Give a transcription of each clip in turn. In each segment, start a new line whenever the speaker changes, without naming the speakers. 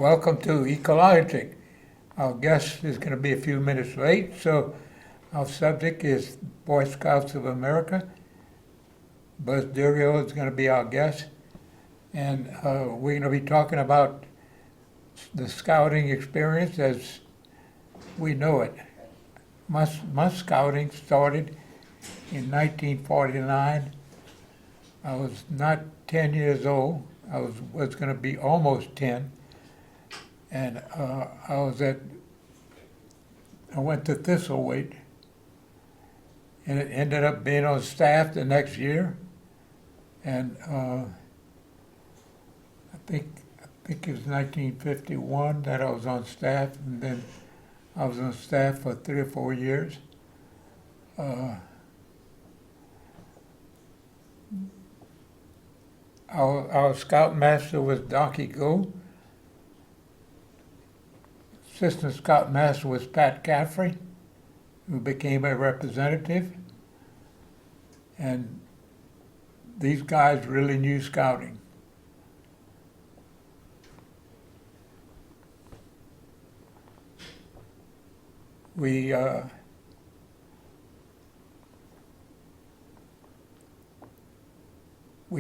Welcome to Ecologic. Our guest is going to be a few minutes late, so our subject is Boy Scouts of America. Buzz Durio is going to be our guest, and we're going to be talking about the scouting experience as we know it. My scouting started in 1949. I was not 10 years old. I was going to be almost 10. And I went to Thistlethwaite, and it ended up being on staff the next year. And I think it was 1951 that I was on staff, and then I was on staff for 3 or 4 years. Our scoutmaster was Donkey Go. Assistant Scoutmaster was Pat Caffrey, who became a representative. And these guys really knew scouting. We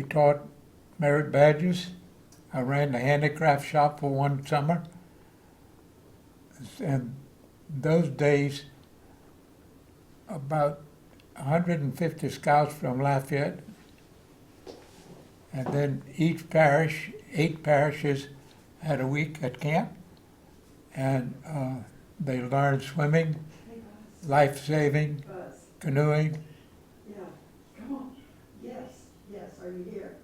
taught merit badges. I ran the handicraft shop for one summer. And those days, about 150 scouts from Lafayette, and then each parish, 8 parishes, had a week at camp, and they learned swimming, life-saving, canoeing.
Yeah, come on. Yes, are you here?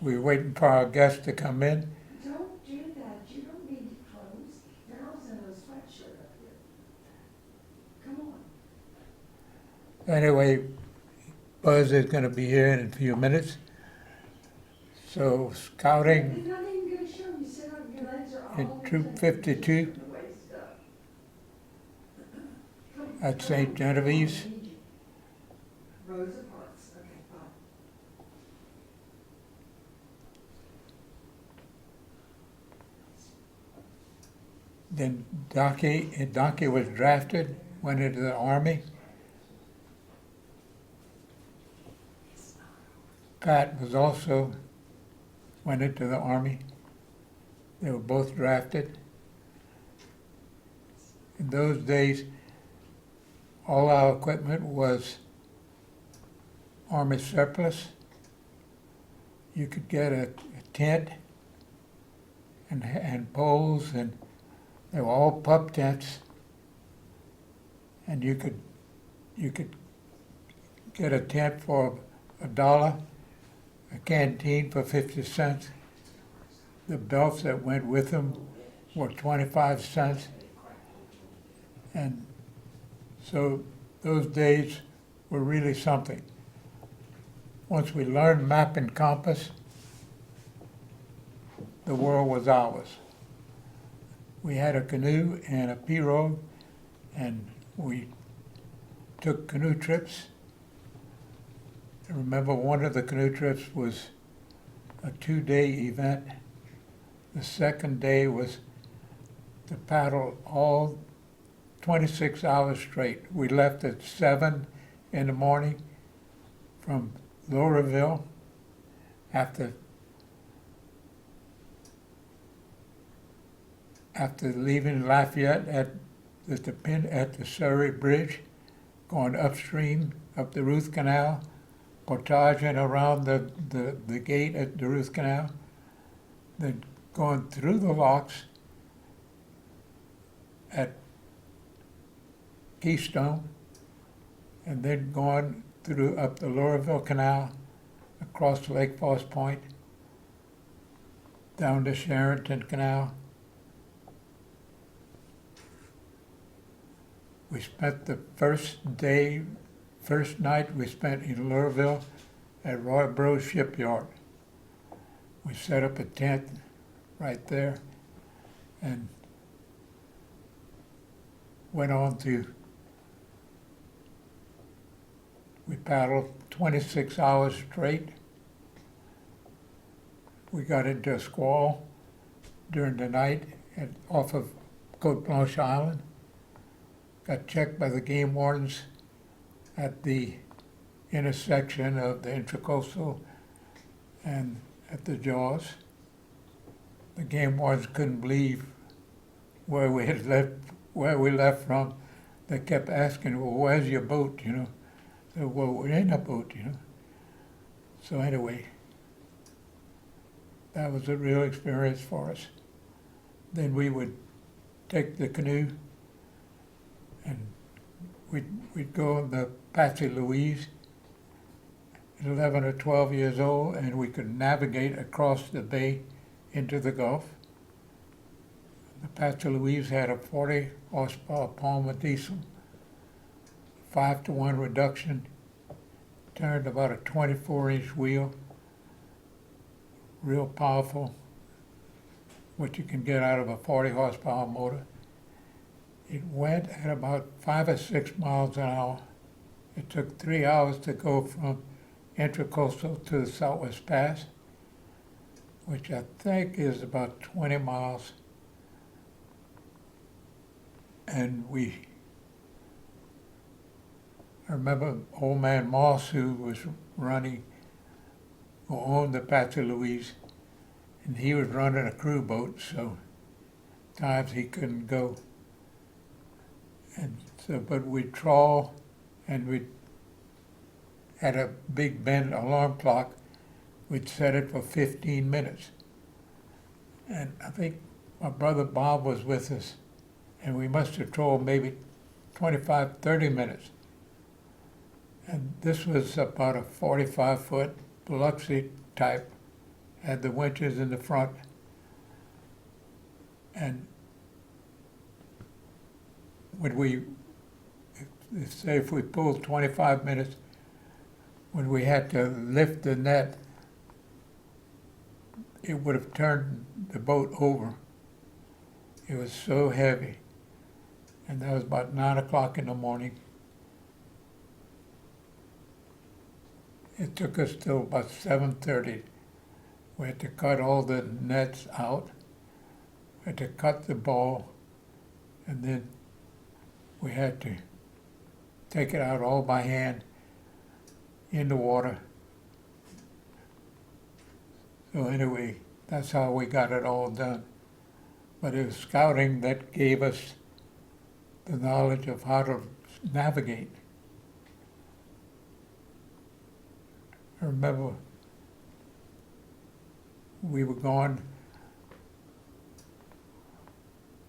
We were waiting for our guests to come in.
Don't do that. You don't need clothes. Daryl's in a sweatshirt up here. Come on.
Anyway, Buzz is going to be here in a few minutes. So scouting
You're not even going to show me. Sit up. Your legs are all
in Troop 52 at St. Genevieve's.
Rosa Parks. Okay, fine.
Then Donkey was drafted, went into the Army. Pat was also went into the Army. They were both drafted. In those days, all our equipment was Army surplus. You could get a tent and poles, and they were all pup tents. And you could get a tent for $1, a canteen for 50 cents. The belts that went with them were 25 cents. And so those days were really something. Once we learned map and compass, the world was ours. We had a canoe and a pirogue, and we took canoe trips. I remember one of the canoe trips was a 2-day event. The second day was to paddle all 26 hours straight. We left at 7 in the morning from Loreville after leaving Lafayette at the Surrey Bridge, going upstream up the Ruth Canal, portaging around the gate at the Ruth Canal, then going through the locks at Keystone, and then going through up the Loreville Canal, across Lake Falls Point, down to Sharonton Canal. We spent the first night we spent in Loreville at Roy Bros Shipyard. We set up a tent right there and went on to, we paddled 26 hours straight we got into a squall during the night off of Cote Blanche Island. Got checked by the game wardens at the intersection of the Intracoastal and at the Jaws. The game wardens couldn't believe where we left from. They kept asking, well, where's your boat, you know? So, well, we're in a boat, you know. So anyway, that was a real experience for us. Then we would take the canoe and we'd go on the Patsy Louise at 11 or 12 years old, and we could navigate across the bay into the Gulf. The Patsy Louise had a 40 horsepower Palmer diesel, 5-to-1 reduction, turned about a 24-inch wheel, real powerful, what you can get out of a 40 horsepower motor. It went at about 5 or 6 miles an hour. It took 3 hours to go from Intracoastal to the Southwest Pass, which I think is about 20 miles. And I remember old man Moss, who was running, who owned the Patsy Louise, and he was running a crew boat, so times he couldn't go. And so, but we'd trawl, and we had a big bend alarm clock. We'd set it for 15 minutes. And I think my brother Bob was with us, and we must have trawled maybe 25, 30 minutes. And this was about a 45-foot Biloxi type, had the winches in the front. And when if we pulled 25 minutes, when we had to lift the net, it would have turned the boat over. It was so heavy. And that was about 9 o'clock in the morning. It took us till about 7:30. We had to cut all the nets out. We had to cut the ball, and then we had to take it out all by hand in the water. So anyway, that's how we got it all done. But it was scouting that gave us the knowledge of how to navigate. I remember we were going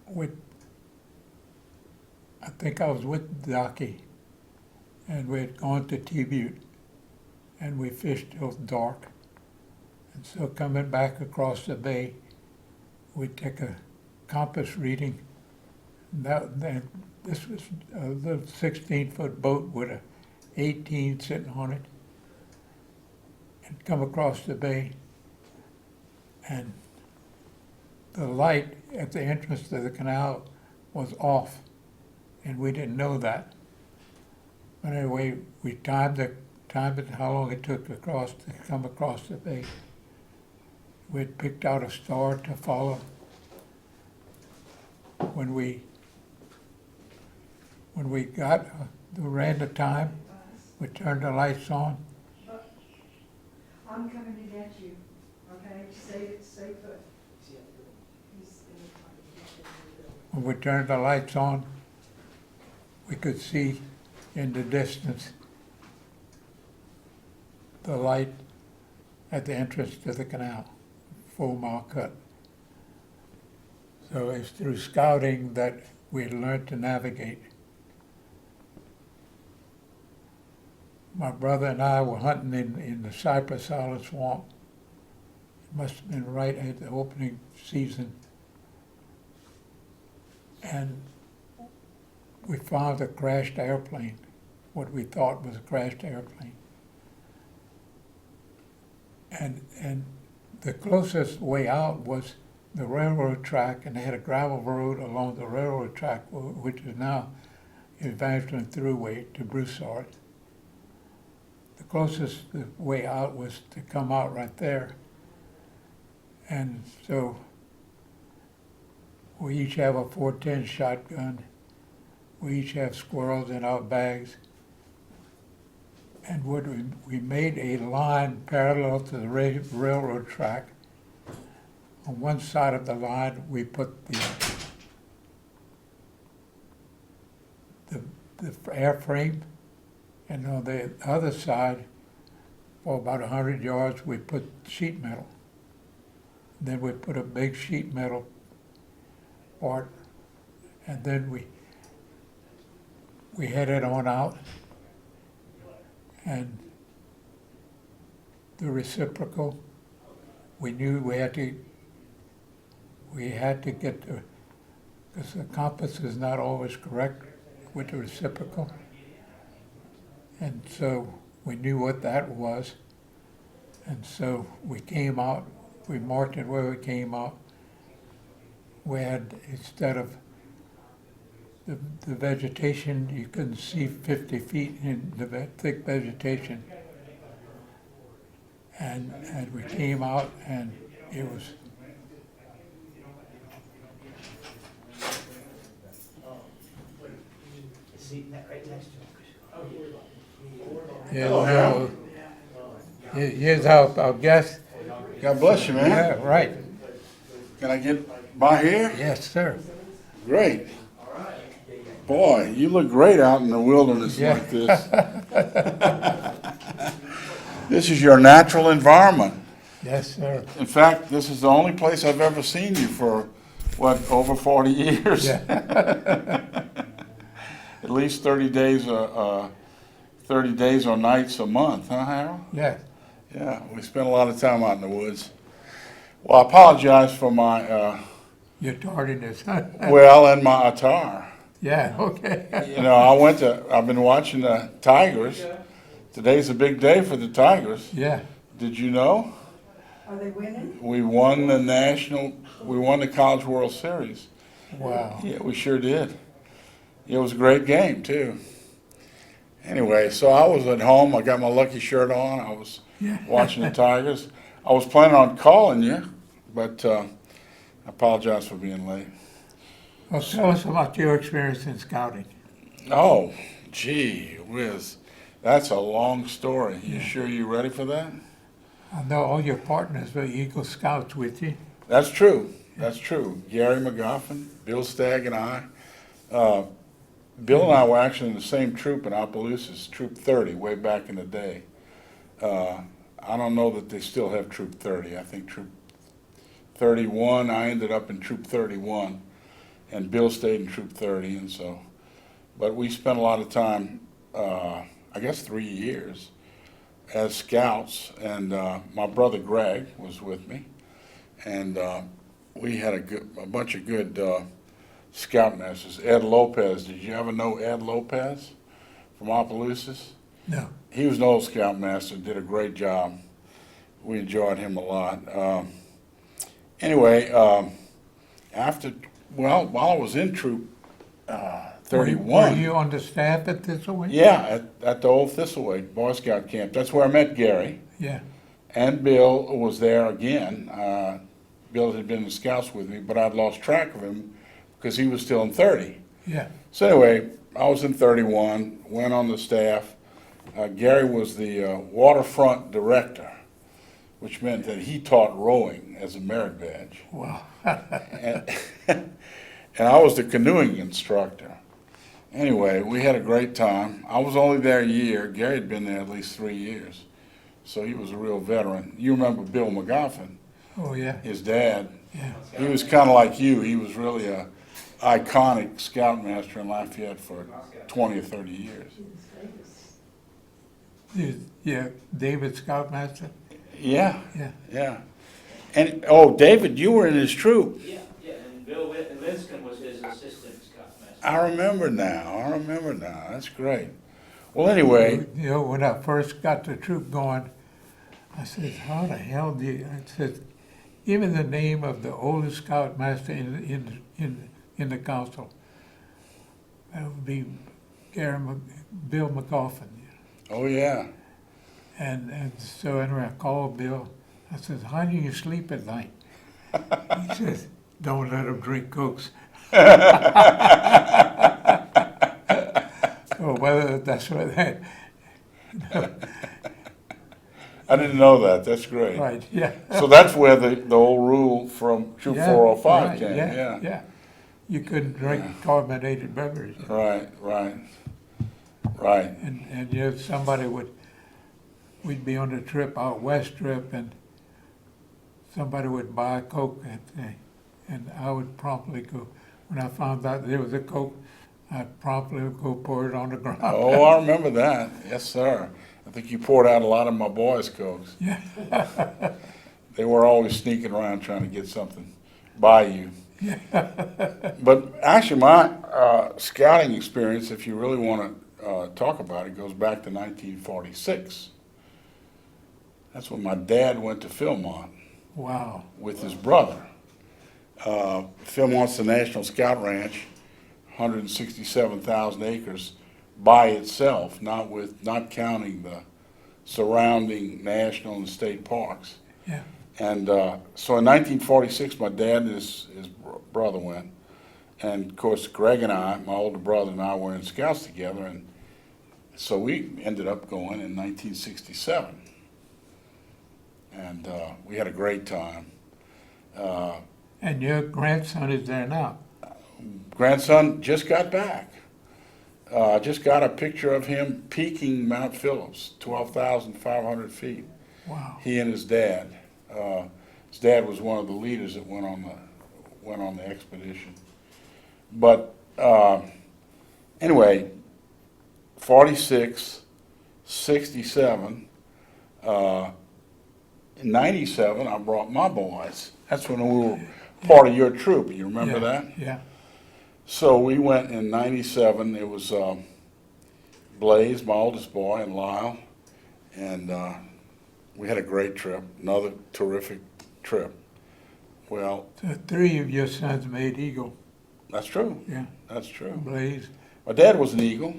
with, I think I was with Docky, and we had gone to T-Butte, and we fished till dark. And so coming back across the bay, we'd take a compass reading. This was a little 16-foot boat with a 18 sitting on it, and come across the bay, and the light at the entrance to the canal was off, and we didn't know that. But anyway, we timed it how long it took to come across the bay. We'd picked out a star to follow. When we got the random time, we turned the lights on.
I'm coming to get you, okay? Stay put.
When we turned the lights on, we could see in the distance the light at the entrance to the canal, 4-mile cut. So it's through scouting that we learned to navigate. My brother and I were hunting in the Cypress Island swamp. It must have been right at the opening season. And we found a crashed airplane, what we thought was a crashed airplane. And the closest way out was the railroad track, and they had a gravel road along the railroad track, which is now Evangeline Thruway to Broussard. The closest way out was to come out right there. And so we each have a 410 shotgun. We each have squirrels in our bags. And we made a line parallel to the railroad track. On one side of the line, we put the airframe, and on the other side, for about 100 yards, we put sheet metal. Then we put a big sheet metal part, and then we headed on out, and the reciprocal, we knew we had to get because the compass is not always correct with the reciprocal. And so we knew what that was. And so we came out, we marked it where we came out. We had, instead of the vegetation, you couldn't see 50 feet in the thick vegetation. And we came out, and it was here's our guest.
God bless you, man.
Yeah, right.
Can I get by here?
Yes, sir.
Great. Boy, you look great out in the wilderness
Yeah.
like this. This is your natural environment.
Yes, sir.
In fact, this is the only place I've ever seen you for, what, over 40 years?
Yeah.
At least 30 days or nights a month, huh, Harold?
Yeah.
Yeah, we spend a lot of time out in the woods. Well, I apologize for my,
Your tardiness.
well, and my attire.
Yeah, okay.
You know, I've been watching the Tigers. Today's a big day for the Tigers.
Yeah.
Did you know?
Are they winning?
We won the College World Series.
Wow.
Yeah, we sure did. It was a great game, too. Anyway, so I was at home. I got my lucky shirt on. I was watching the Tigers. I was planning on calling you, but I apologize for being late.
Well, tell us about your experience in scouting.
Oh, gee whiz. That's a long story. You
Yeah.
sure you ready for that?
I know all your partners were Eagle Scouts with you.
That's true. That's true. Gary McGoffin, Bill Stagg, and I. Bill and I were actually in the same troop in Opelousas, Troop 30, way back in the day. I don't know that they still have Troop 30. I think Troop 31, I ended up in Troop 31, and Bill stayed in Troop 30, and so. But we spent a lot of time, I guess 3 years, as scouts, and my brother Greg was with me, and we had a bunch of good scoutmasters. Ed Lopez, did you ever know Ed Lopez from Opelousas?
No.
He was an old scoutmaster, did a great job. We enjoyed him a lot. Anyway, while I was in Troop 31.
Were you on the staff at Thistleway?
Yeah, at the old Thistleway Boy Scout camp. That's where I met Gary.
Yeah.
And Bill was there again. Bill had been in the Scouts with me, but I'd lost track of him because he was still in 30.
Yeah.
So anyway, I was in 31, went on the staff. Gary was the waterfront director, which meant that he taught rowing as a merit badge.
Wow.
And, and I was the canoeing instructor. Anyway, we had a great time. I was only there a year. Gary had been there at least 3 years. So he was a real veteran. You remember Bill McGoffin,
Oh, yeah.
his dad.
Yeah.
He was kind of like you. He was really a iconic scoutmaster in Lafayette for 20 or 30 years.
Yeah. David Scoutmaster?
Yeah,
Yeah.
yeah. And, oh, David, you were in his troop.
Yeah, and Bill Linscomb was his assistant scoutmaster.
I remember now. That's great. Well, anyway,
You know, when I first got the troop going, I said, how the hell do you, I said, even the name of the oldest scoutmaster in the council, that would be Bill McGoffin.
oh, yeah.
And so anyway, I called Bill. I said, how do you sleep at night? He says, don't let them drink Cokes. So whether that's what that,
I didn't know that. That's great.
right, yeah.
So that's where the old rule from Troop
Yeah,
405
right,
came. Yeah.
Yeah. You couldn't drink carbonated beverages.
Right.
And you know, we'd be on a trip, out west trip, and somebody would buy a Coke and I would promptly go, when I found out there was a Coke, I'd promptly go pour it on the ground.
Oh, I remember that. Yes, sir. I think you poured out a lot of my boys' Cokes.
Yeah.
They were always sneaking around trying to get something by you. But actually, my scouting experience, if you really want to talk about it, goes back to 1946. That's when my dad went to Philmont
Wow.
with his brother. Philmont's the National Scout Ranch, 167,000 acres by itself, not counting the surrounding national and state parks.
Yeah.
And so in 1946, my dad and his brother went. And of course, Greg and I, my older brother and I, were in Scouts together. And so we ended up going in 1967. And we had a great time.
And your grandson is there now.
Grandson just got back. I just got a picture of him peaking Mount Phillips, 12,500 feet.
Wow.
He and his dad. His dad was one of the leaders that went on the expedition. But anyway, 46, 67, in 97, I brought my boys. That's when we were part of your troop. You remember that?
Yeah.
So we went in 97. It was Blaze, my oldest boy, and Lyle. And we had a great trip, another terrific trip. Well,
So 3 of your sons made Eagle.
that's true.
Yeah.
That's true.
Blaze.
My dad was an Eagle.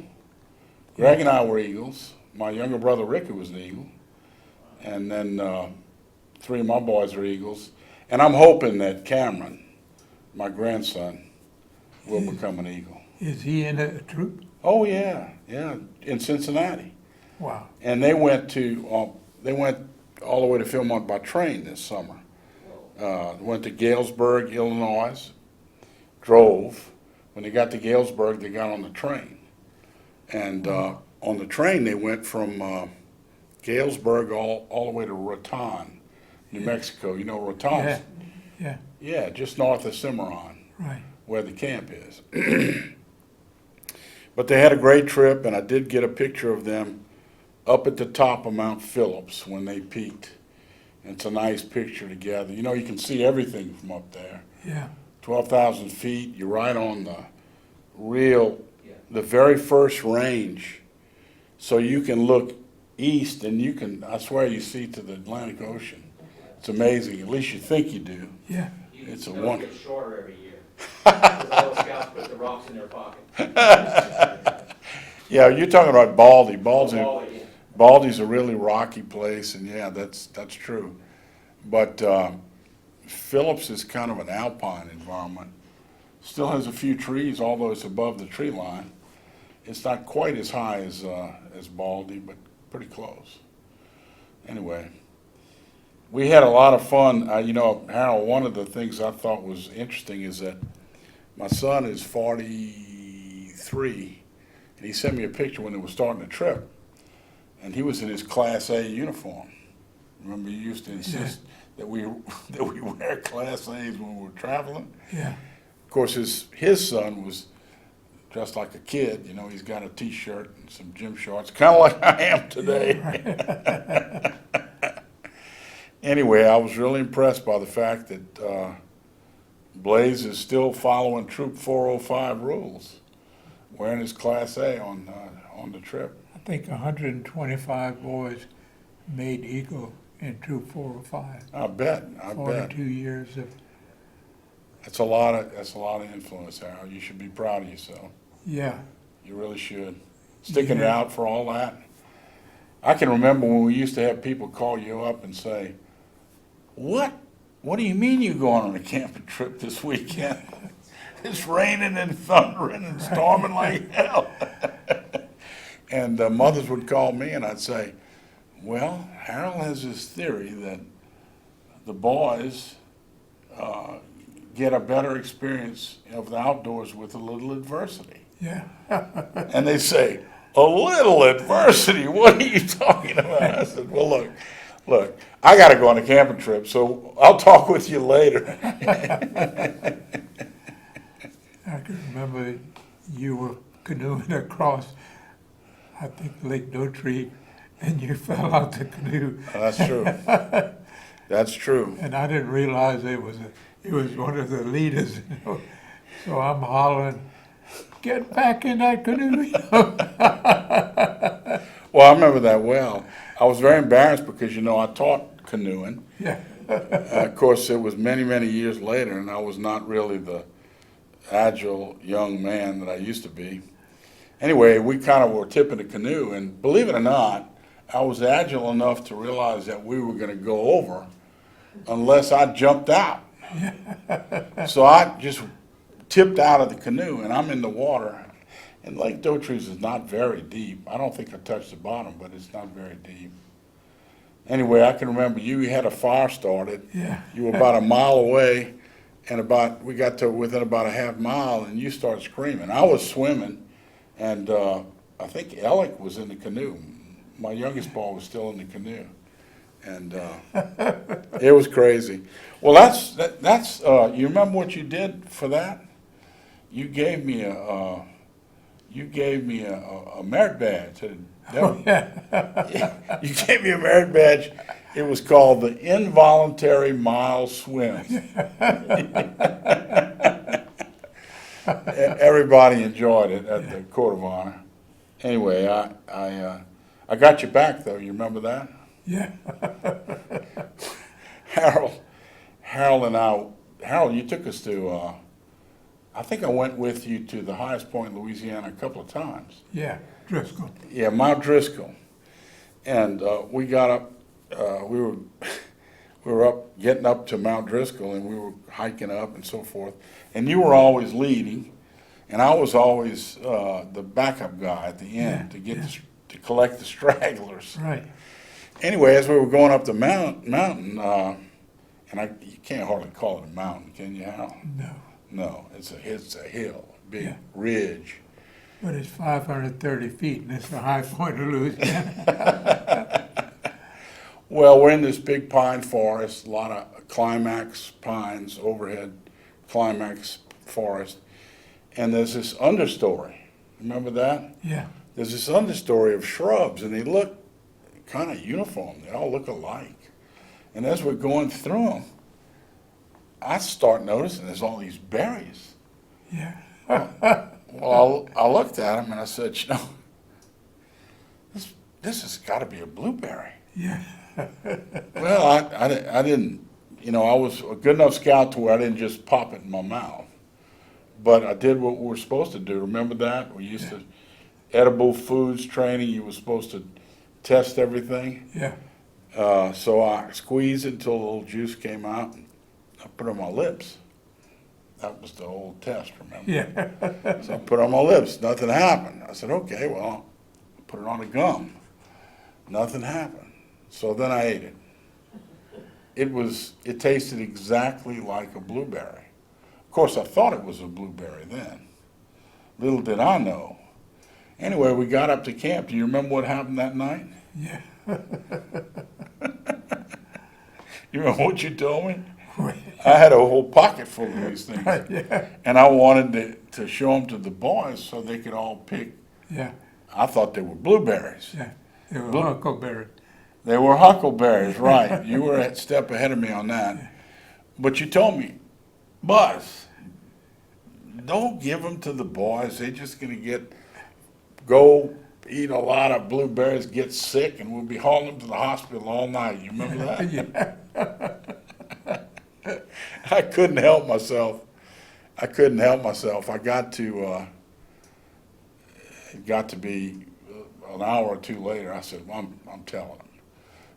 Greg and I were Eagles. My younger brother Ricky was an Eagle. And then 3 of my boys are Eagles. And I'm hoping that Cameron, my grandson, will become an Eagle.
Is he in a troop?
Oh yeah, in Cincinnati.
Wow.
And they went all the way to Philmont by train this summer. Went to Galesburg, Illinois, drove. When they got to Galesburg, they got on the train. And on the train, they went from Galesburg all the way to Raton, New Mexico. You know Raton?
Yeah.
Yeah, just north of Cimarron,
Right.
where the camp is. But they had a great trip, and I did get a picture of them up at the top of Mount Phillips when they peaked. It's a nice picture together. You know, you can see everything from up there.
Yeah.
12,000 feet, you're right on the very first range. So you can look east and I swear you see to the Atlantic Ocean. It's amazing, at least you think you do.
Yeah.
It's a
It
wonder.
gets shorter every year. Because all the scouts put the rocks in their pocket.
Yeah, you're talking about Baldy.
Baldy, yeah.
Baldy's a really rocky place, and yeah, that's true. But Phillips is kind of an alpine environment. Still has a few trees, although it's above the tree line. It's not quite as high as Baldy, but pretty close. Anyway, we had a lot of fun. You know, Harold, one of the things I thought was interesting is that my son is 43, and he sent me a picture when they were starting the trip, and he was in his Class A uniform. Remember, you used to insist that we wear Class A's when we were traveling?
Yeah.
Of course, his son was dressed like a kid. You know, he's got a T-shirt and some gym shorts, kind of like I am today. Anyway, I was really impressed by the fact that Blaze is still following Troop 405 rules, wearing his Class A on the trip.
I think 125 boys made Eagle in Troop 405.
I bet.
42 years of.
That's a lot of influence, Harold. You should be proud of yourself.
Yeah.
You really should. Sticking it out for all that. I can remember when we used to have people call you up and say, "What what do you mean you're going on a camping trip this weekend? It's raining and thundering and storming like hell. And mothers would call me and I'd say, well, Harold has this theory that the boys get a better experience of the outdoors with a little adversity.
Yeah.
And they say, a little adversity? What are you talking about? I said, well, look, I got to go on a camping trip, so I'll talk with you later.
I can remember you were canoeing across, I think, Lake Dotree, and you fell out the canoe.
That's true. That's true.
And I didn't realize it was one of the leaders, So I'm hollering, get back in that canoe.
Well, I remember that well. I was very embarrassed because, I taught canoeing.
Yeah.
Of course, it was many, many years later, and I was not really the agile young man that I used to be. Anyway, we kind of were tipping the canoe, and believe it or not, I was agile enough to realize that we were going to go over unless I jumped out. So I just tipped out of the canoe, and I'm in the water. And Lake Dotrice is not very deep. I don't think I touched the bottom, but it's not very deep. Anyway, I can remember you had a fire started.
Yeah.
You were about a mile away, and we got to within about a half mile, and you started screaming. I was swimming, and I think Alec was in the canoe. My youngest boy was still in the canoe, and it was crazy. Well, that's you remember what you did for that? You gave me a merit badge.
Oh, yeah.
You gave me a merit badge. It was called the Involuntary Mile Swim. Everybody enjoyed it at the Court of Honor. Anyway, I got you back though. You remember that?
Yeah.
Harold, you took us to. I think I went with you to the highest point in Louisiana a couple of times.
Yeah, Driscoll.
Yeah, Mount Driscoll, and we got up. We were getting up to Mount Driscoll, and we were hiking up and so forth. And you were always leading, and I was always the backup guy at the end to collect the stragglers.
Right.
Anyway, as we were going up the mountain, and you can't hardly call it a mountain, can you, Hal?
No.
No, it's a hill, big ridge.
But it's 530 feet, and it's the high point of Louisiana.
Well, we're in this big pine forest, a lot of climax pines, overhead climax forest, and there's this understory. Remember that?
Yeah.
There's this understory of shrubs, and they look kind of uniform. They all look alike. And as we're going through them, I start noticing there's all these berries.
Yeah.
Well, I looked at them and I said, this has got to be a blueberry.
Yeah.
Well, I didn't, I was a good enough scout to where I didn't just pop it in my mouth. But I did what we were supposed to do. Remember that? We used to, edible foods training, you were supposed to test everything.
Yeah.
So I squeezed it until a little juice came out, and I put it on my lips. That was the old test, remember?
Yeah.
So I put it on my lips. Nothing happened. I said, okay, well, I'll put it on the gum. Nothing happened. So then I ate it. It tasted exactly like a blueberry. Of course, I thought it was a blueberry then. Little did I know. Anyway, we got up to camp. Do you remember what happened that night?
Yeah.
You remember what you told me? I had a whole pocket full of these things.
Yeah.
And I wanted to show them to the boys so they could all pick.
Yeah.
I thought they were blueberries.
Yeah. They were huckleberry.
They were huckleberries, right. You were a step ahead of me on that. But you told me, Buzz, don't give them to the boys. They're just going to go eat a lot of blueberries, get sick, and we'll be hauling them to the hospital all night. You remember that?
Yeah.
I couldn't help myself. I got to, it got to be an hour or two later. I said, well, I'm telling them.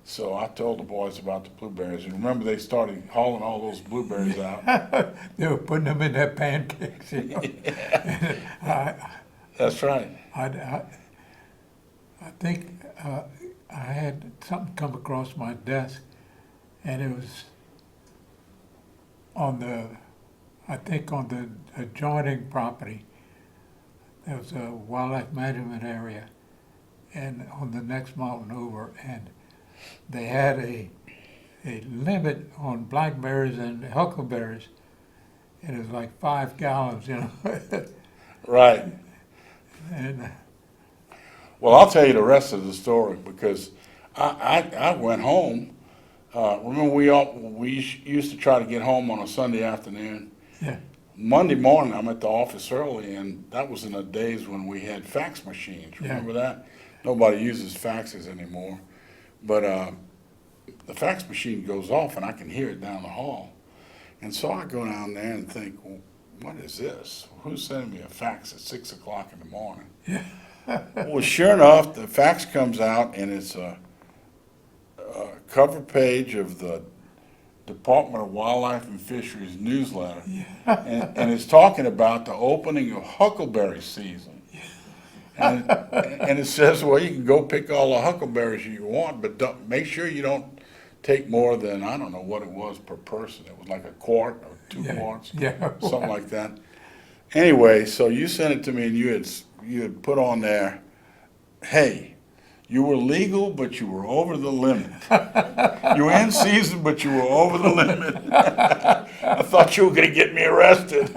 So I told the boys about the blueberries, and remember they started hauling all those blueberries out.
They were putting them in their pancakes, you know. I,
That's right.
I think I had something come across my desk, and it was on the, I think on the adjoining property. There was a wildlife management area, and on the next mountain over, and they had a limit on blackberries and huckleberries, and it was like 5 gallons, you know.
Right.
And
Well, I'll tell you the rest of the story because I went home. Remember, we used to try to get home on a Sunday afternoon.
yeah,
Monday morning, I'm at the office early, and that was in the days when we had fax machines.
Yeah.
Remember that? Nobody uses faxes anymore. But the fax machine goes off, and I can hear it down the hall. And so I go down there and think, well, what is this? Who's sending me a fax at 6 o'clock in the morning? Well, sure enough, the fax comes out, and it's a cover page of the Department of Wildlife and Fisheries newsletter. And it's talking about the opening of huckleberry season. And it says, well, you can go pick all the huckleberries you want, but make sure you don't take more than, I don't know what it was per person. It was like a quart or 2 quarts,
yeah.
something like that. Anyway, so you sent it to me, and you had put on there, hey, you were legal, but you were over the limit. You were in season, but you were over the limit. I thought you were going to get me arrested.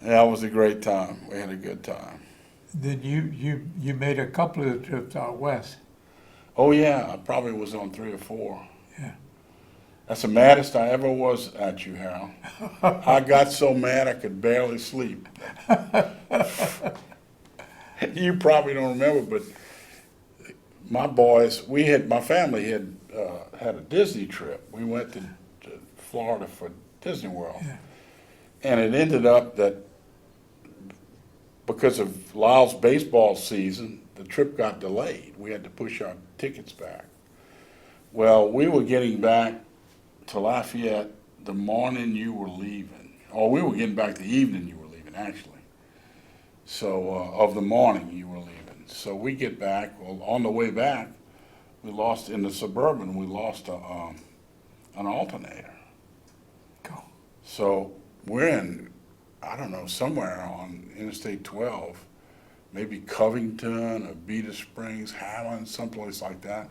Yeah, it was a great time. We had a good time.
Then you made a couple of trips out west.
Oh, yeah, I probably was on 3 or 4.
Yeah.
That's the maddest I ever was at you, Harold. I got so mad I could barely sleep. You probably don't remember, but my boys, my family had had a Disney trip. We went to Florida for Disney World.
Yeah.
And it ended up that because of Lyle's baseball season, the trip got delayed. We had to push our tickets back. Well, we were getting back to Lafayette the morning you were leaving. Or we were getting back the evening you were leaving, actually. So, of the morning you were leaving. So we get back, well, on the way back, we lost, in the Suburban, we lost an alternator.
Go.
So we're in, I don't know, somewhere on Interstate 12, maybe Covington or Beta Springs, Highland, someplace like that.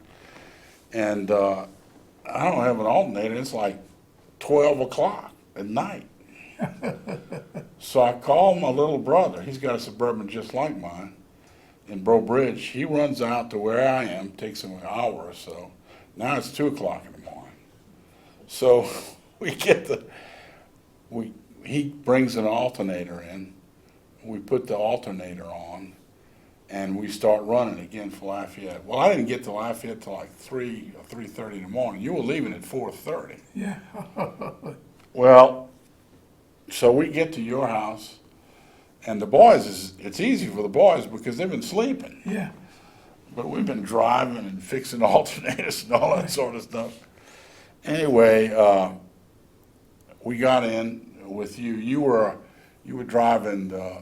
And I don't have an alternator. It's like 12 o'clock at night. So I called my little brother. He's got a Suburban just like mine in Breaux Bridge. He runs out to where I am, takes him an hour or so. Now it's 2 o'clock in the morning. So he brings an alternator in. We put the alternator on, and we start running again for Lafayette. Well, I didn't get to Lafayette till like 3 or 3:30 in the morning. You were leaving at 4:30.
Yeah.
Well, so we get to your house, and the boys, it's easy for the boys because they've been sleeping.
Yeah.
But we've been driving and fixing alternators and all that sort of stuff. Anyway, we got in with you. You were driving the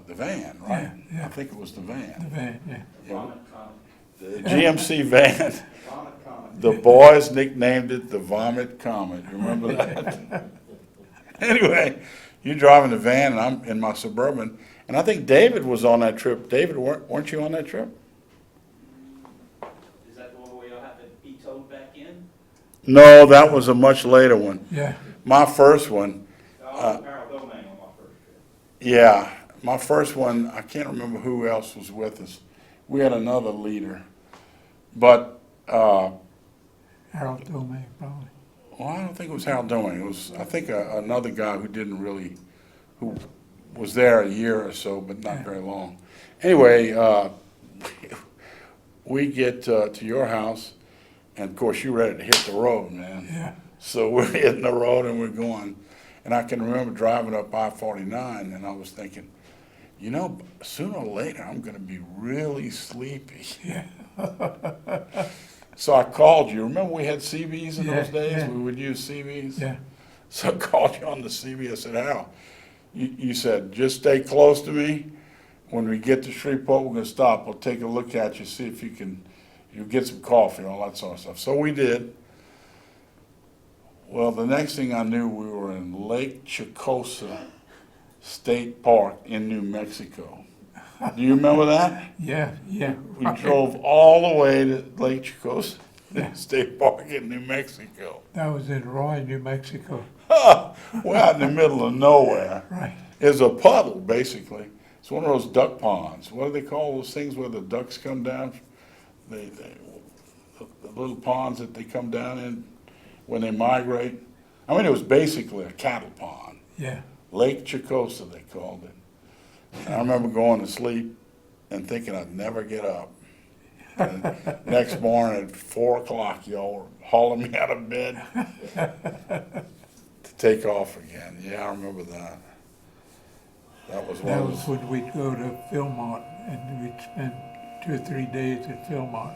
van, right?
Yeah.
I think it was the van.
The van, yeah.
Vomit Comet.
The GMC van.
Vomit Comet.
The boys nicknamed it the Vomit Comet. You remember that? Anyway, you're driving the van, and I'm in my Suburban. And I think David was on that trip. David, weren't you on that trip?
Is that the one where you'll have to be towed back in?
No, that was a much later one.
Yeah.
My first one,
Harold Domingue on my first trip.
yeah, my first one, I can't remember who else was with us. We had another leader. But,
Harold Domingue, probably.
well, I don't think it was Harold Domingue. It was, I think, another guy who was there a year or so, but not very long. Anyway, we get to your house, and of course, you're ready to hit the road, man.
Yeah.
So we're hitting the road and we're going. And I can remember driving up I-49, and I was thinking, you know, sooner or later, I'm gonna be really sleepy.
Yeah.
So I called you. Remember we had CBs in those
Yeah,
days?
yeah.
We would use CBs?
Yeah,
So I called you on the CB. I said, Hal, you said, just stay close to me. When we get to Shreveport, we're gonna stop. We'll take a look at you, see if you get some coffee, all that sort of stuff. So we did. Well, the next thing I knew, we were in Lake Chicosa State Park in New Mexico. Do you remember that?
yeah, yeah.
We
right.
drove all the way to Lake Chicosa
Yeah.
State Park in New Mexico.
That was in Roy, New Mexico.
We're out in the middle of nowhere.
Right.
It's a puddle, basically. It's one of those duck ponds. What do they call those things where the ducks come down? The little ponds that they come down in when they migrate. I mean, it was basically a cattle pond.
Yeah.
Lake Chicosa, they called it. And I remember going to sleep and thinking I'd never get up. And next morning at 4 o'clock, y'all were hauling me out of bed to take off again. Yeah, I remember that. That was one
That
of
was
those.
when we'd go to Philmont and we'd spend 2 or 3 days at Philmont.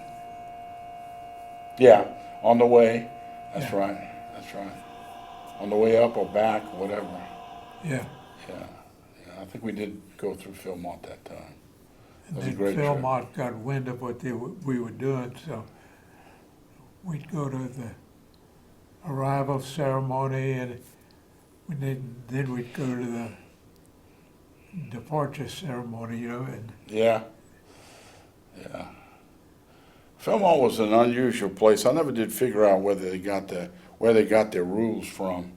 Yeah, on the way. That's
Yeah.
right. That's right. On the way up or back, whatever.
Yeah.
Yeah. Yeah, I think we did go through Philmont that time.
And
That was a
then
great trip.
Philmont got wind of what we were doing, so we'd go to the arrival ceremony and then we'd go to the departure ceremony, you know, and
Yeah. Yeah. Philmont was an unusual place. I never did figure out where they got their rules from.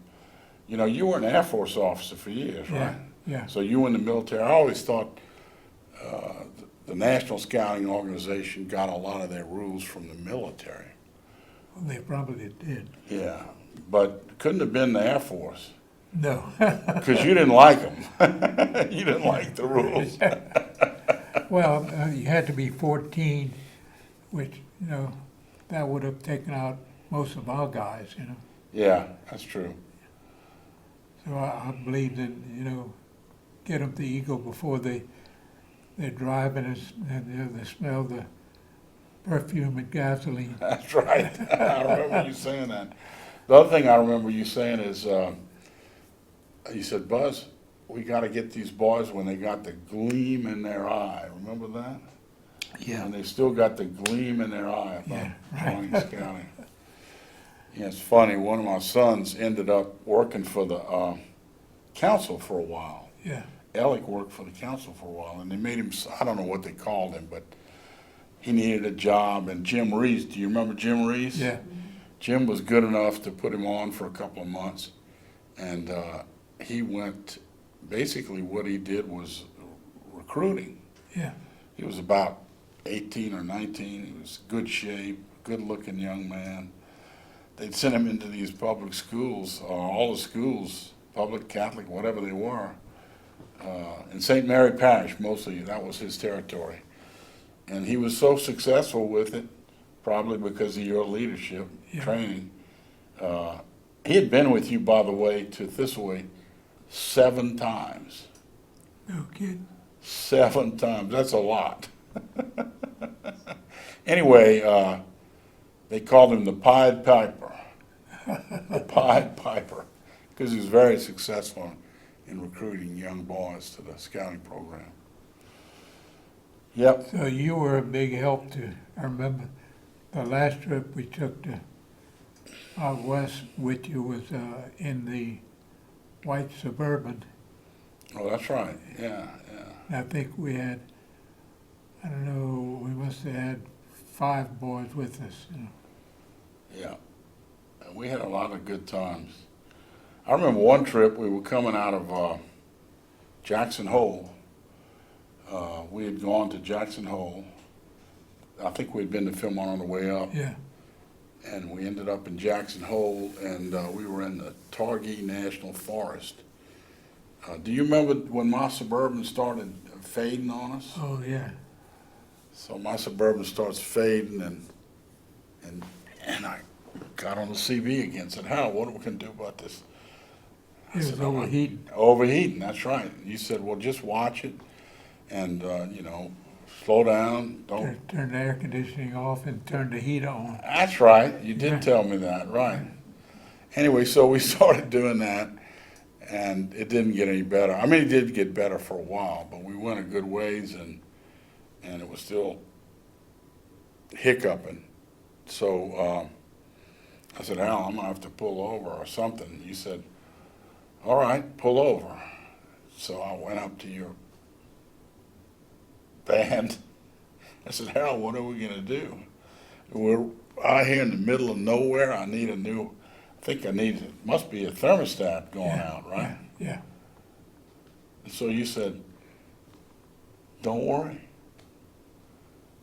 You know, you were an Air Force officer for years,
yeah,
right?
yeah.
So you were in the military. I always thought the National Scouting Organization got a lot of their rules from the military.
Well, they probably did.
Yeah, but couldn't have been the Air Force
No.
because you didn't like them. You didn't like the rules.
Well, you had to be 14, which, you know, that would have taken out most of our guys, you know.
Yeah, that's true.
So I believe that, you know, get them to Eagle before they're driving and they smell the perfume and gasoline.
That's right. I remember you saying that. The other thing I remember you saying is, you said, Buzz, we got to get these boys when they got the gleam in their eye. Remember that?
Yeah.
And they still got the gleam in their eye about
Yeah, right.
joining scouting. Yeah, it's funny. One of my sons ended up working for the council for a while.
Yeah.
Alec worked for the council for a while, and they made him, I don't know what they called him, but he needed a job. And Jim Reese, do you remember Jim Reese?
Yeah.
Jim was good enough to put him on for a couple of months. And he went, basically what he did was recruiting.
Yeah.
He was about 18 or 19. He was good shape, good looking young man. They'd send him into these public schools, all the schools, public, Catholic, whatever they were. In St. Mary Parish, mostly, that was his territory. And he was so successful with it, probably because of your leadership
Yeah.
training. He had been with you, by the way, to Thistleway 7 times.
No kidding.
7 times, that's a lot. Anyway, they called him the Pied Piper. The Pied Piper, because he was very successful in recruiting young boys to the scouting program. Yep.
So you were a big help to, I remember the last trip we took to out west with you was in the white Suburban.
Oh, that's right. Yeah, yeah.
And I think we had, I don't know, we must have had 5 boys with us, you know.
Yeah. And we had a lot of good times. I remember one trip we were coming out of Jackson Hole. We had gone to Jackson Hole. I think we'd been to Philmont on the way up.
Yeah.
And we ended up in Jackson Hole, and we were in the Targhee National Forest. Do you remember when my Suburban started fading on us?
Oh, yeah.
So my Suburban starts fading, and I got on the CB again, said, Hal, what are we going to do about this?
It was overheating.
Overheating, that's right. You said, well, just watch it. and, slow down, don't.
Turn the air conditioning off and turn the heat on.
That's right, you did
Yeah.
tell me that, right. Anyway, so we started doing that, and it didn't get any better. I mean, it did get better for a while, but we went a good ways, and it was still hiccuping. So I said, Al, I'm gonna have to pull over or something. He said, all right, pull over. So I went up to your van. I said, Harold, what are we gonna do? We're out here in the middle of nowhere. I think I need, it must be a thermostat going
Yeah,
out, right?
Yeah,
And so you said, don't worry.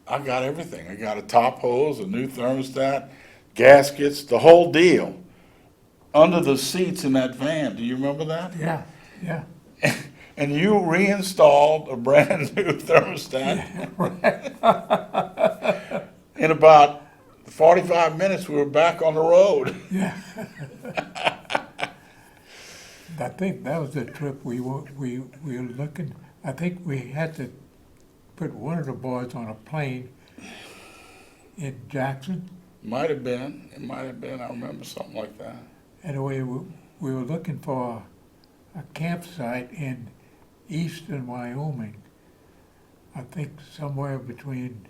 I got everything. I got a top hose, a new thermostat, gaskets, the whole deal. Under the seats in that van. Do you remember that?
yeah, yeah.
And you reinstalled a brand new thermostat. In about 45 minutes, we were back on the road.
Yeah. I think that was the trip we were looking. I think we had to put one of the boys on a plane in Jackson.
Might have been. It might have been. I remember something like that.
Anyway, we were looking for a campsite in eastern Wyoming. I think somewhere between,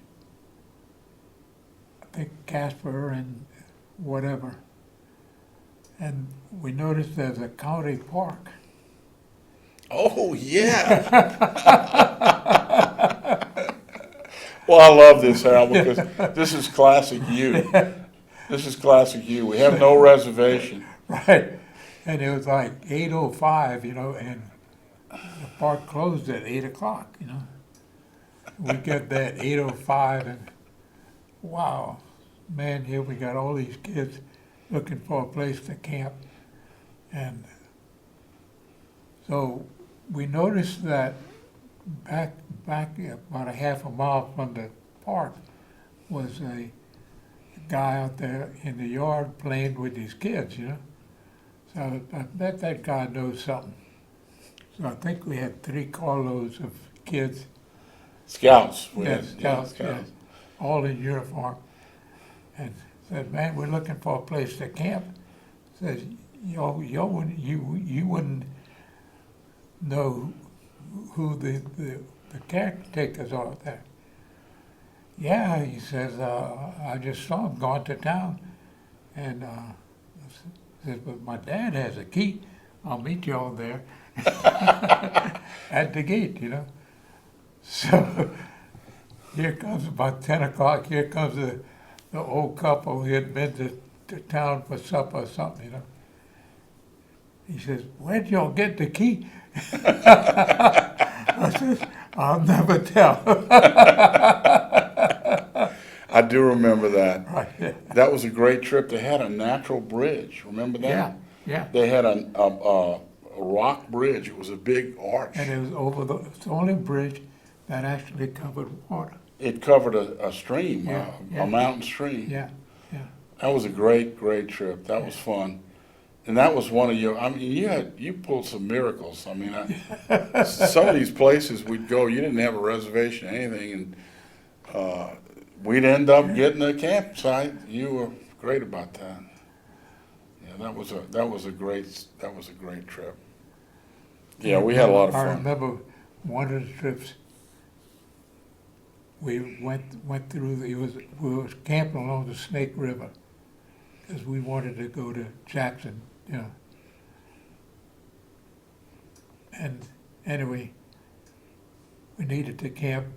Casper and whatever. And we noticed there's a county park.
Oh, yeah. Well, I love this, Al, because this is classic you. This is classic you. We have no reservation.
Right. And it was like 8:05, and the park closed at 8 o'clock, We get there at 8:05 and wow, man, here we got all these kids looking for a place to camp. And so we noticed that back about a half a mile from the park was a guy out there in the yard playing with his kids, So I bet that guy knows something. So I think we had 3 carloads of kids.
Scouts.
Scouts, all in uniform. And said, man, we're looking for a place to camp. Says, you wouldn't know who the caretakers are there. Yeah, he says, I just saw him going to town. And says, but my dad has a key. I'll meet you all there at the gate, So here comes about 10 o'clock, here comes the old couple who had been to town for supper or something, He says, where'd y'all get the key? I says, I'll never tell.
I do remember that.
Right.
That was a great trip. They had a natural bridge. Remember that?
Yeah.
They had a rock bridge. It was a big arch.
And it was it's the only bridge that actually covered water.
It covered a stream,
Yeah,
a mountain stream.
Yeah.
That was a great trip. That was fun. And that was one of your, you pulled some miracles. Some of these places we'd go, you didn't have a reservation or anything, and we'd end up getting a campsite. You were great about that. Yeah, that was a great trip. Yeah, we had a lot of
I
fun.
remember one of the trips we went through. We was camping along the Snake River because we wanted to go to Jackson, And anyway, we needed to camp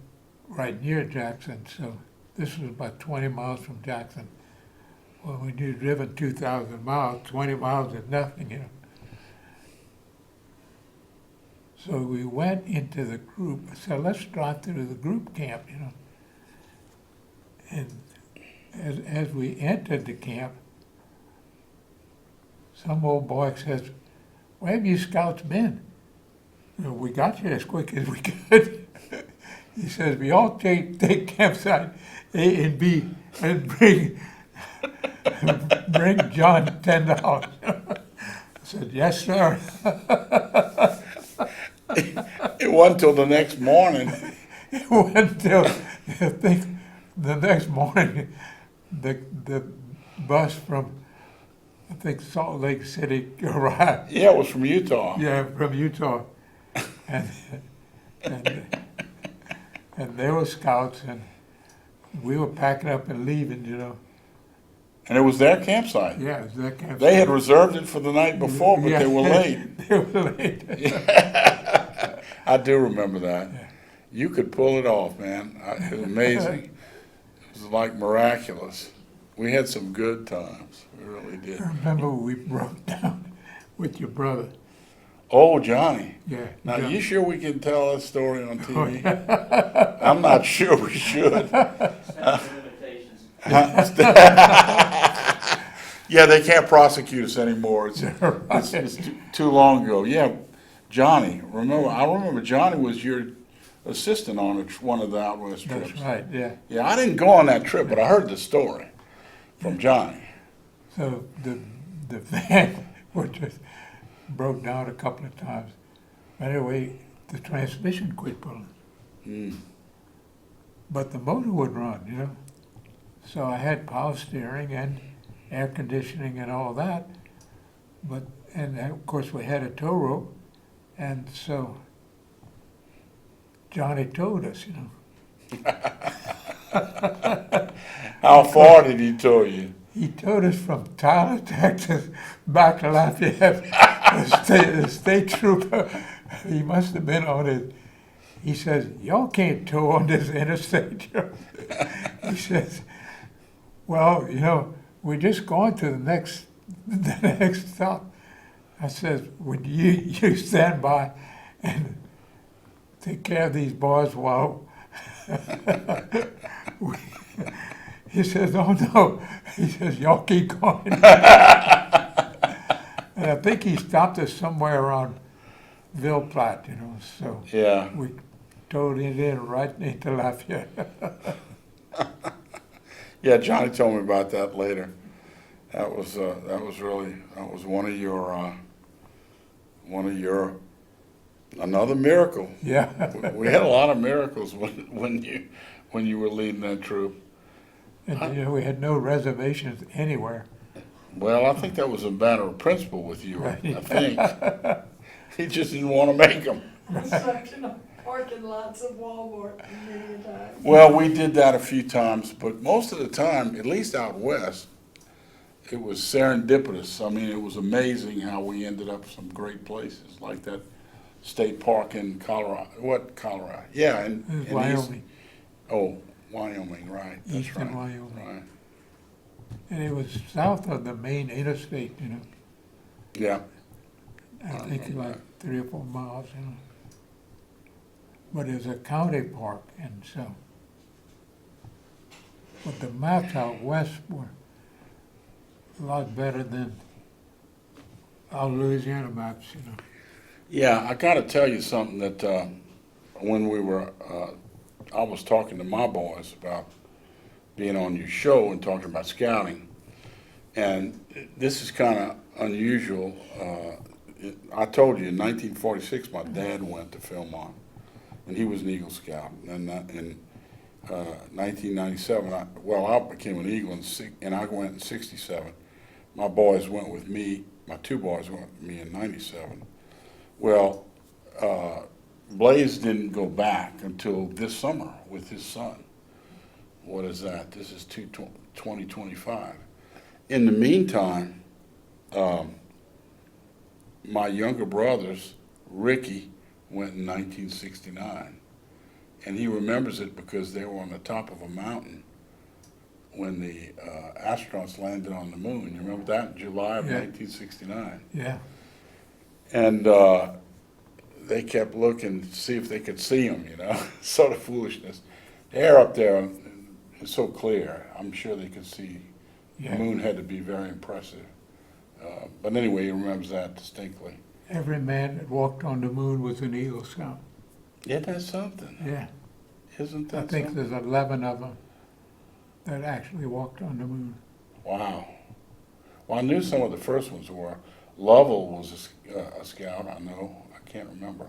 right near Jackson, so this was about 20 miles from Jackson. Well, when you've driven 2,000 miles, 20 miles is nothing, So we went into the group, so let's drive through the group camp, And as we entered the camp, some old boy says, where have you scouts been? We got here as quick as we could. He says, we all take campsite A and B and bring John $10. I said, yes, sir.
It It wasn't until the next morning.
It wasn't until, I think, the next morning, the bus from, I think, Salt Lake City arrived.
Yeah, it was from Utah.
Yeah, from Utah. And, and, and they were scouts, and we were packing up and leaving, you know.
And it was their campsite.
Yeah, it was that kind of
They had reserved it for the night before, but
Yeah.
they were late.
They were late.
I do remember that. You could pull it off, man. It was amazing. It was like miraculous. We had some good times. We really did.
I remember we broke down with your brother.
Oh, Johnny.
Yeah.
Now,
John.
you sure we can tell that story on
Oh,
TV? I'm not sure we should.
Statute of limitations.
Yeah, they can't prosecute us anymore. It's too long ago. Yeah, Johnny. I remember Johnny was your assistant on one of the Out West trips.
That's right, yeah.
Yeah, I didn't go on that trip, but I heard the story from Johnny.
So the van was just broke down a couple of times. Anyway, the transmission quit pulling.
Mm.
But the motor would run, you know. So I had power steering and air conditioning and all that. And of course we had a tow rope. And so Johnny towed us, you know.
How far did he tow you?
He towed us from Tyler, Texas, back to Lafayette. The state trooper, he must have been on it. He says, y'all can't tow on this interstate. He says, well, you know, we're just going to the next stop. I says, would you stand by and take care of these boys while he says, oh no. He says, y'all keep going. And I think he stopped us somewhere around Ville Platte, you know, so
Yeah.
we towed it in right into Lafayette.
Yeah, Johnny told me about that later. That was one of your another miracle.
Yeah.
We had a lot of miracles when you were leading that troop.
And, you know, we had no reservations anywhere.
Well, I think that was a matter of principle with you.
Right.
I think he just didn't want to make them.
Construction of parking lots of Walmart many times.
Well, we did that a few times, but most of the time, at least out west, it was serendipitous. I mean, it was amazing how we ended up some great places, like that state park in Colorado. What, Colorado? Yeah,
It was
in
Wyoming,
Wyoming, right. That's
eastern
right.
Wyoming.
Right.
And it was south of the main interstate, you know.
Yeah.
I think
remember
like 3 or 4 miles, you know. But it was a county park, and so. But the maps out west were a lot better than our Louisiana maps, you know.
Yeah, I got to tell you something that when we were, I was talking to my boys about being on your show and talking about scouting, and this is kind of unusual. I told you in 1946 my dad went to Philmont, and he was an Eagle Scout. And in 1997, I became an Eagle, and I went in '67. My boys went with me. My 2 boys went with me in '97. Well, Blaze didn't go back until this summer with his son. What is that? This is 2025. In the meantime, my younger brothers, Ricky, went in 1969. And he remembers it because they were on the top of a mountain when the astronauts landed on the moon. You remember that? In July of
Yeah.
1969.
Yeah.
And they kept looking to see if they could see him, you know, sort of foolishness. The air up there is so clear, I'm sure they could see.
Yeah.
The moon had to be very impressive. But anyway, he remembers that distinctly.
Every man that walked on the moon was an Eagle Scout.
Isn't that something?
Yeah.
Isn't
I
that
think
something?
there's 11 of them that actually walked on the moon.
Wow. Well, I knew some of the first ones were. Lovell was a scout, I know. I can't remember.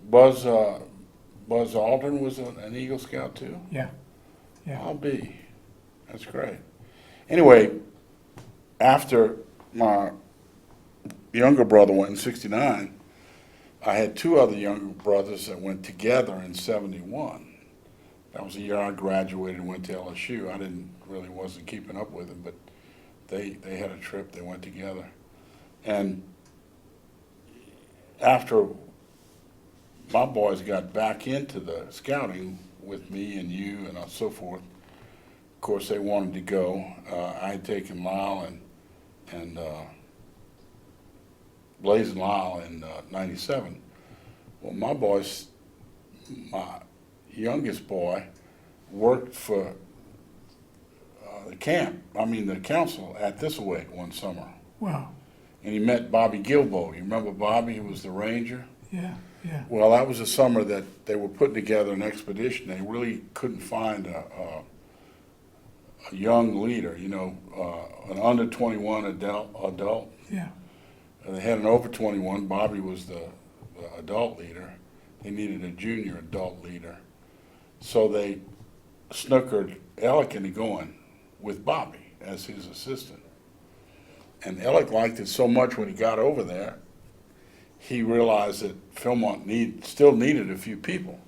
Buzz Aldrin was an Eagle Scout too?
Yeah, yeah.
I'll be. That's great. Anyway, after my younger brother went in '69, I had two other younger brothers that went together in '71. That was the year I graduated and went to LSU. I wasn't keeping up with them, but they had a trip, they went together. And after my boys got back into the scouting with me and you and so forth, of course they wanted to go. I had taken Lyle and Blaze and Lyle in '97. Well, my youngest boy worked for the council at Thistlewake one summer.
Wow.
And he met Bobby Gilbo. You remember Bobby, who was the ranger?
Yeah, yeah.
Well, that was the summer that they were putting together an expedition. They really couldn't find a young leader, an under 21 adult.
Yeah.
And they had an over 21. Bobby was the adult leader. They needed a junior adult leader. So they snookered Alec into going with Bobby as his assistant. And Alec liked it so much when he got over there, he realized that Philmont still needed a few people.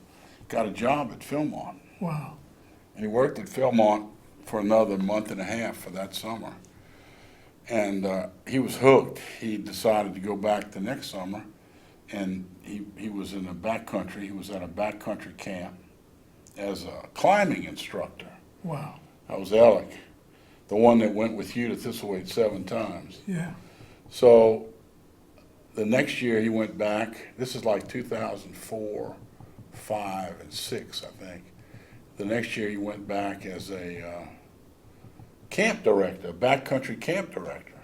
Got a job at Philmont.
Wow.
And he worked at Philmont for another month and a half for that summer. And he was hooked. He decided to go back the next summer, and he was in the backcountry. He was at a backcountry camp as a climbing instructor.
Wow.
That was Alec, the one that went with you to Thistlewake 7 times.
Yeah.
So the next year he went back. This is like 2004, 5, and 6, I think. The next year he went back as a camp director, a backcountry camp director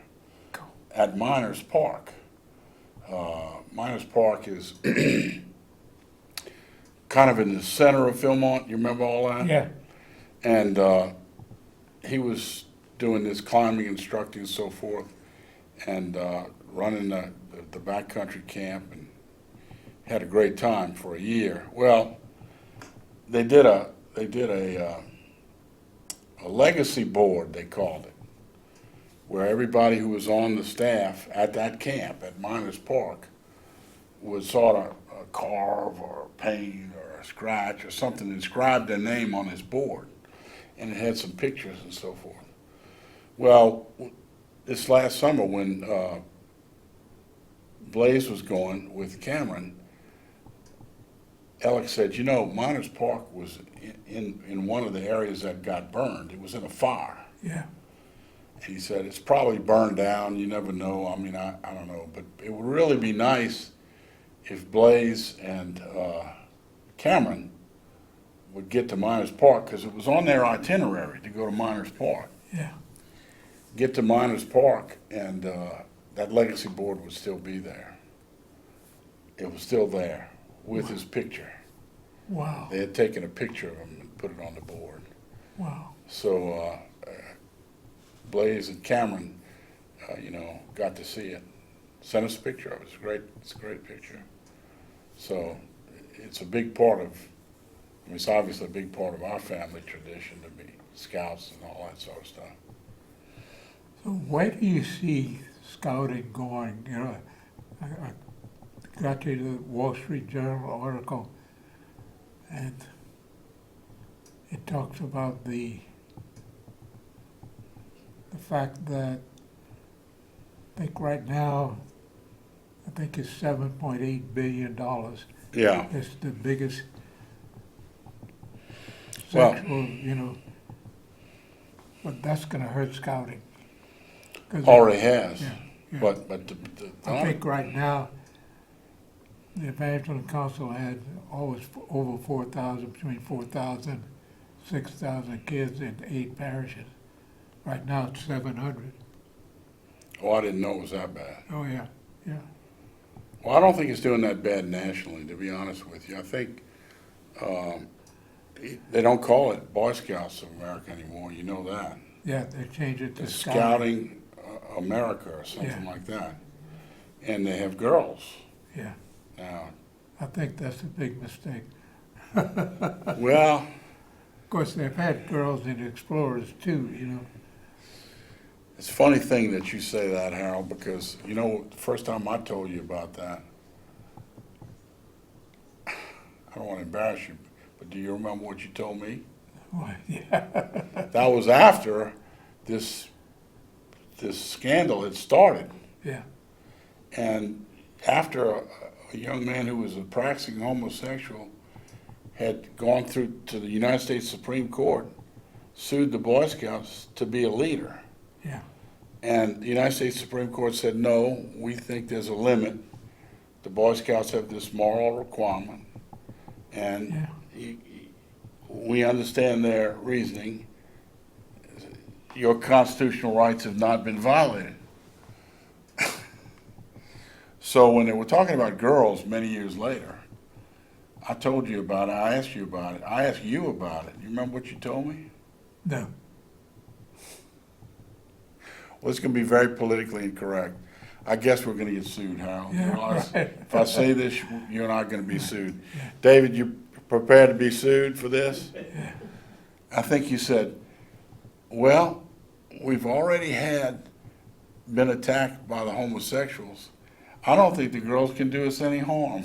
at Miners Park. Miners Park is kind of in the center of Philmont. You remember all that?
Yeah.
And he was doing this climbing, instructing, and so forth, and running the backcountry camp, and had a great time for a year. Well, they did a legacy board, they called it, where everybody who was on the staff at that camp at Miners Park would sort of carve or paint or scratch or something, inscribe their name on this board. And it had some pictures and so forth. Well, this last summer when Blaze was going with Cameron, Alec said, Miners Park was in one of the areas that got burned. It was in a fire.
Yeah.
And he said, it's probably burned down. You never know. I mean, I don't know. But it would really be nice if Blaze and Cameron would get to Miners Park, because it was on their itinerary to go to Miners Park.
Yeah.
Get to Miners Park, and that legacy board would still be there. It was still there with his picture.
Wow.
They had taken a picture of him and put it on the board.
Wow.
So Blaze and Cameron, got to see it. Sent us a picture of it. It's a great picture. So it's a big part of, it's obviously a big part of our family tradition to be scouts and all that sort of stuff.
So where do you see scouting going? I got to the Wall Street Journal article, and it talks about the fact that I think right now, it's $7.8 billion.
Yeah.
It's the biggest
Well-
sexual, but that's going to hurt scouting. 'Cause
Already has.
Yeah, yeah.
But
I think right now, the Evangeline Council had always over 4,000, between 4,000, 6,000 kids in 8 parishes. Right now, it's 700.
Oh, I didn't know it was that bad.
Oh, yeah, yeah.
Well, I don't think it's doing that bad nationally, to be honest with you. I think they don't call it Boy Scouts of America anymore. You know that.
Yeah, they changed it to
It's
Scouting.
Scouting America or something
Yeah.
like that. And they have girls.
Yeah,
Now,
I think that's a big mistake.
well,
Of course, they've had girls in Explorers too, you know.
it's a funny thing that you say that, Harold, because, you know, the first time I told you about that, I don't want to embarrass you, but do you remember what you told me?
Why, yeah,
That was after this scandal had started.
yeah,
And after a young man who was a practicing homosexual had gone through to the United States Supreme Court, sued the Boy Scouts to be a leader.
yeah,
And the United States Supreme Court said, no, we think there's a limit. The Boy Scouts have this moral requirement, and
yeah,
we understand their reasoning. Your constitutional rights have not been violated. So when they were talking about girls many years later, I told you about it, I asked you about it, I asked you about it. You remember what you told me?
no,
Well, it's going to be very politically incorrect. I guess we're going to get sued, Harold. You
Yeah,
realize
right.
if I say this, you and I are going to be sued.
Yeah.
David, you prepared to be sued for this?
yeah,
I think you said, well, we've already been attacked by the homosexuals. I don't think the girls can do us any harm.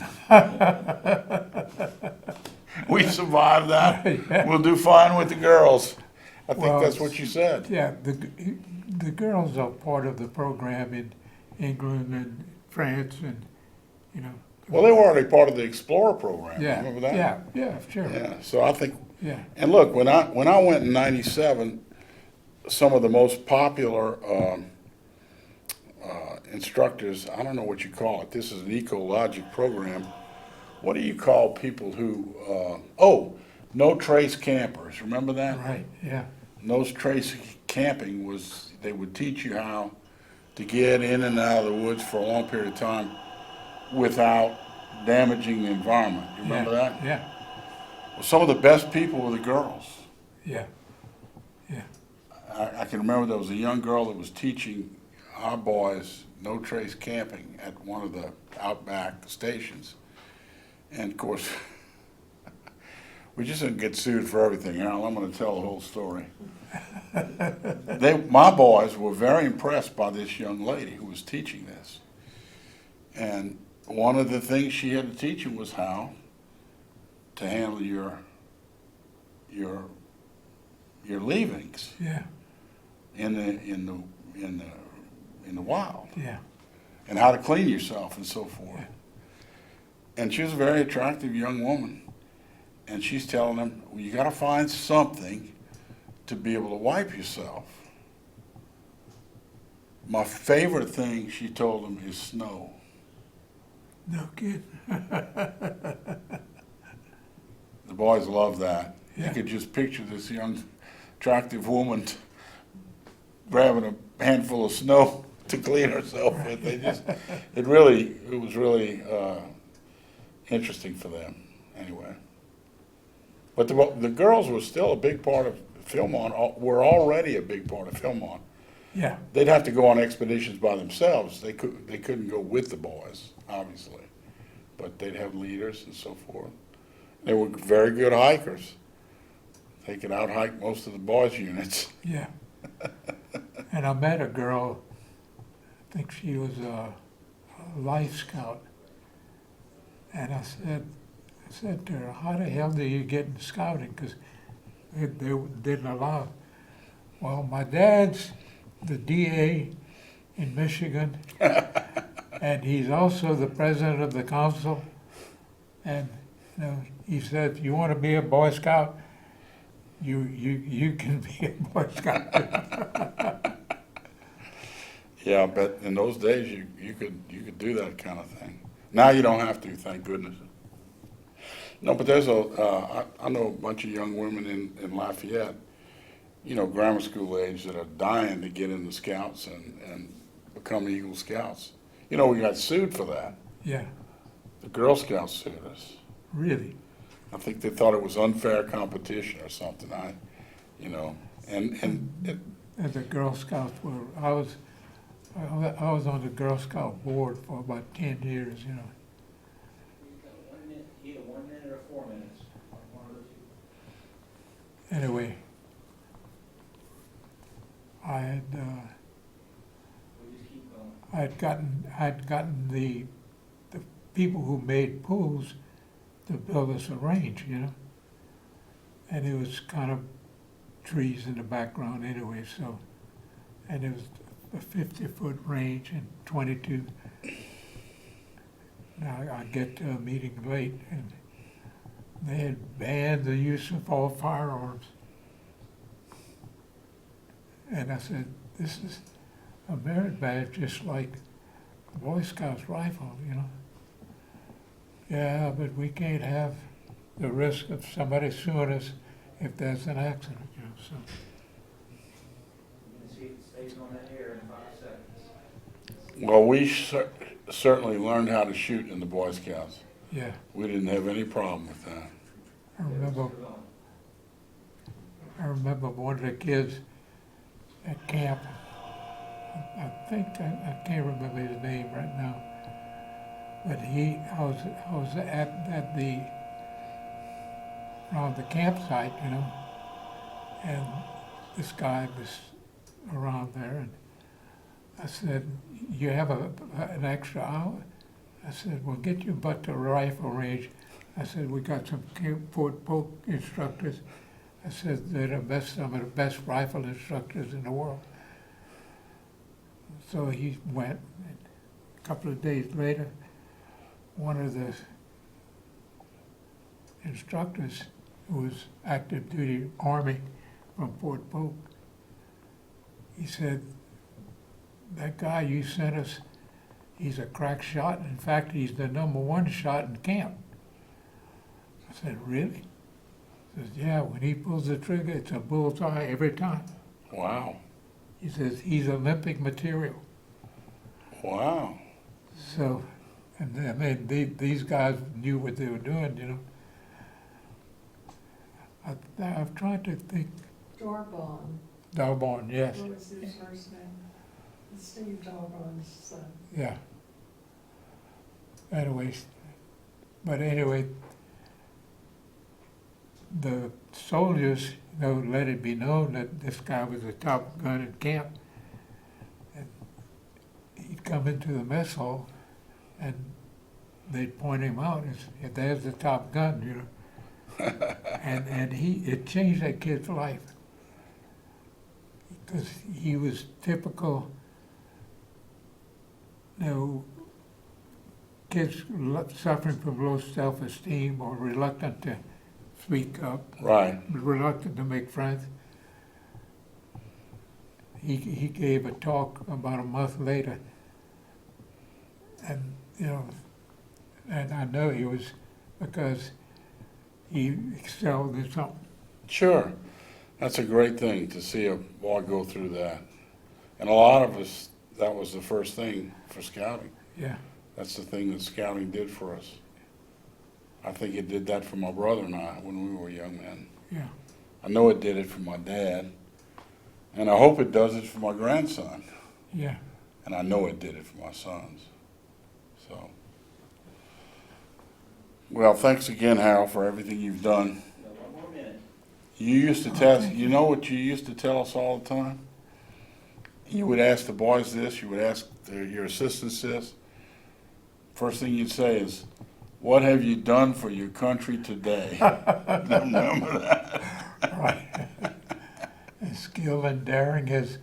We survived that.
Yeah.
We'll do fine with the girls. I think
Well,
that's what you said.
yeah, the girls are part of the program in England and France and, you know.
Well, they were already part of the Explorer program.
Yeah,
Remember that?
yeah, yeah, sure,
Yeah. So I think,
yeah,
and look, when I went in '97, some of the most popular instructors, I don't know what you call it. This is an ecologic program. What do you call people who? No trace campers. Remember that?
right, yeah,
No trace camping was, they would teach you how to get in and out of the woods for a long period of time without damaging the environment. You remember
yeah,
that?
yeah,
Well, some of the best people were the girls.
yeah, yeah,
I can remember there was a young girl that was teaching our boys no trace camping at one of the outback stations. And of course, we just didn't get sued for everything, Harold. I'm going to tell the whole story. My boys were very impressed by this young lady who was teaching this. And one of the things she had to teach them was how to handle your leavings
yeah,
in the wild,
yeah,
and how to clean yourself and so forth.
Yeah.
And she was a very attractive young woman, and she's telling them, well, you got to find something to be able to wipe yourself. My favorite thing, she told them, is snow.
no kidding,
The boys love that.
Yeah.
You could just picture this young, attractive woman grabbing a handful of snow to clean herself with. It was really interesting for them, anyway. But the girls were still a big part of Philmont, were already a big part of Philmont.
yeah,
They'd have to go on expeditions by themselves. They couldn't go with the boys, obviously. But they'd have leaders and so forth. They were very good hikers. They could out-hike most of the boys' units.
yeah. And I met a girl, I think she was a Life Scout. And I said to her, how the hell do you get in scouting? Because they didn't allow. Well, my dad's the DA in Michigan, and he's also the president of the council. And you know, he said, if you want to be a Boy Scout, you can be a Boy Scout.
Yeah, but in those days you could do that kind of thing. Now you don't have to, thank goodness. No, but there's I know a bunch of young women in Lafayette, you know, grammar school age, that are dying to get in the Scouts and become Eagle Scouts. You know, we got sued for that.
Yeah,
The Girl Scouts sued us.
really.
I think they thought it was unfair competition or something. And
And the Girl Scouts I was on the Girl Scout board for about 10 years, you know.
4 minutes. One of the two.
Anyway, I had,
We just keep going.
I'd gotten the people who made pools to build us a range, you know? And it was kind of trees in the background anyway, so, and it was a 50-foot range and 22. Now, I get to a meeting late, and they had banned the use of all firearms. And I said, this is a merit badge, just like the Boy Scouts rifle, you know? Yeah, but we can't have the risk of somebody suing us if there's an accident, you know, so.
You can see it stays on the air in 5 seconds.
Well, we certainly learned how to shoot in the Boy Scouts.
Yeah,
We didn't have any problem with that.
I remember,
Keep going.
I remember one of the kids at camp, I think, I can't remember his name right now, but I was at the, around the campsite, you know, and this guy was around there, and I said, you have an extra hour? I said, well, get your butt to the rifle range. I said, we got some Fort Polk instructors. I said, they're some of the best rifle instructors in the world. So he went, and a couple of days later, one of the instructors who was active duty Army from Fort Polk, he said, that guy you sent us, he's a crack shot. In fact, he's the #1 shot in camp. I said, really? He says, yeah, when he pulls the trigger, it's a bullseye every time.
Wow.
He says, he's Olympic material.
Wow.
So, and I mean, these guys knew what they were doing, you know. I've tried to think,
Darbon,
Dalborn, yes,
what was his first name? Steve Darbon's son.
yeah. Anyways, but anyway, the soldiers, you know, let it be known that this guy was the top gun in camp. And he'd come into the mess hall, and they'd point him out and say, there's the top gun, you know. and it changed that kid's life. Because he was typical, you know, kids suffering from low self-esteem or reluctant to speak up,
Right.
reluctant to make friends. He gave a talk about a month later, and you know, and I know he was, because he excelled in something.
Sure. That's a great thing to see a boy go through that. And a lot of us, that was the first thing for scouting.
Yeah,
That's the thing that scouting did for us. I think it did that for my brother and I when we were young men.
yeah,
I know it did it for my dad, and I hope it does it for my grandson.
yeah.
And I know it did it for my sons. So, well, thanks again, Harold, for everything you've done.
Got 1 more minute.
You used to you know what you used to tell us all the time? You would ask the boys this, you would ask your assistants this. First thing you'd say is, what have you done for your country today? Remember that?
Right. And skill and daring has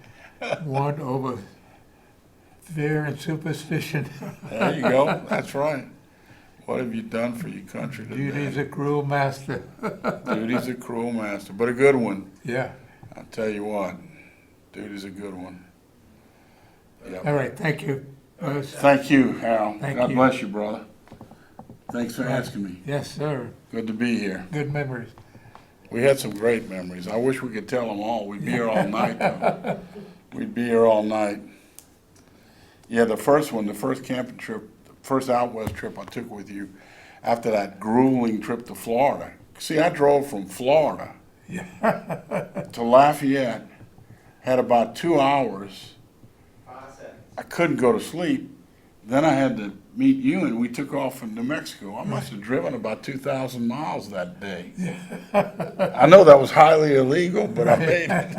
won over fear and superstition.
There you go, that's right. What have you done for your country today?
Duty's a cruel master.
Duty's a cruel master, but a good one.
Yeah.
I'll tell you what, duty's a good one. Yep.
All right, thank you. Buzz.
Thank you, Hal.
Thank
God
you.
bless you, brother. Thanks for asking me.
Yes, sir.
Good to be here.
Good memories.
We had some great memories. I wish we could tell them all. We'd be here all night, though. We'd be here all night. Yeah, the first one, the first camping trip, the first out west trip I took with you after that grueling trip to Florida. See, I drove from Florida to Lafayette, had about 2 hours.
5 seconds.
I couldn't go to sleep. Then I had to meet you, and we took off from New Mexico. I must have driven about 2,000 miles that day. I know that was highly illegal, but I made it.